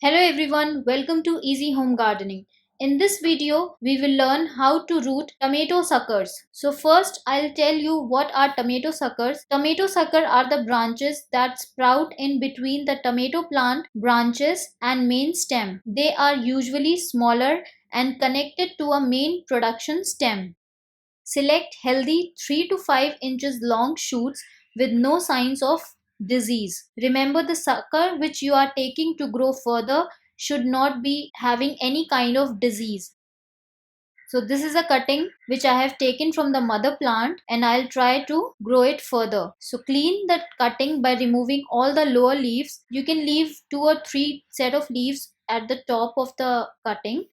Hello everyone, welcome to Easy Home Gardening. In this video, we will learn how to root tomato suckers. So first, I'll tell you what are tomato suckers. Tomato sucker are the branches that sprout in between the tomato plant branches and main stem. They are usually smaller and connected to a main production stem. Select healthy 3 to 5 inches long shoots with no signs of disease. Remember, the sucker which you are taking to grow further should not be having any kind of disease. So this is a cutting which I have taken from the mother plant and I'll try to grow it further. So clean the cutting by removing all the lower leaves. You can leave 2 or 3 set of leaves at the top of the cutting.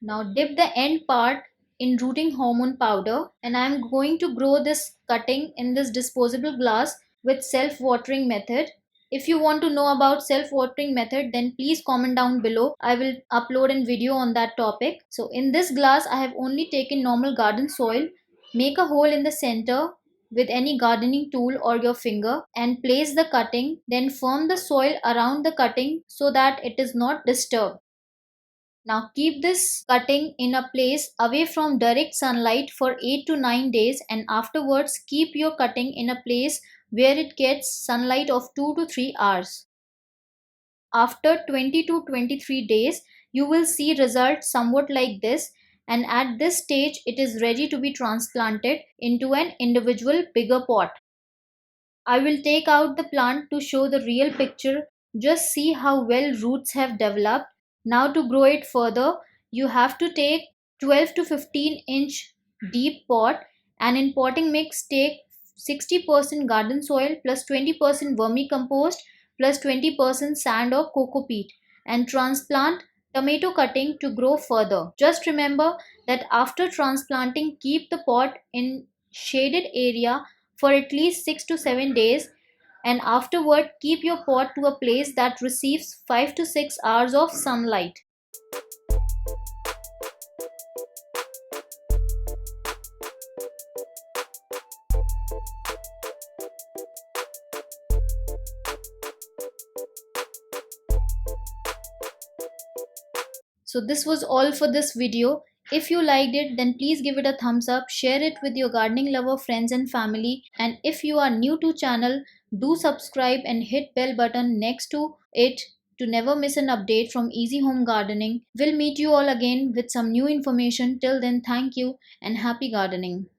Now dip the end part in rooting hormone powder, and I am going to grow this cutting in this disposable glass with self-watering method. If you want to know about self-watering method, then please comment down below. I will upload a video on that topic. So in this glass I have only taken normal garden soil. Make a hole in the center with any gardening tool or your finger and place the cutting, then firm the soil around the cutting so that it is not disturbed. Now keep this cutting in a place away from direct sunlight for 8 to 9 days, and afterwards keep your cutting in a place where it gets sunlight of 2 to 3 hours. After 20 to 23 days, you will see results somewhat like this, and at this stage it is ready to be transplanted into an individual bigger pot. I will take out the plant to show the real picture. Just see how well roots have developed. Now to grow it further, you have to take 12 to 15-inch deep pot, and in potting mix take 60% garden soil plus 20% vermicompost plus 20% sand or cocopeat and transplant tomato cutting to grow further. Just remember that after transplanting, keep the pot in shaded area for at least 6 to 7 days, and afterward keep your pot to a place that receives 5 to 6 hours of sunlight. So this was all for this video. If you liked it, then please give it a thumbs up, share it with your gardening lover friends and family, and if you are new to channel, do subscribe and hit bell button next to it to never miss an update from Easy Home Gardening. We'll meet you all again with some new information. Till then, thank you and happy gardening.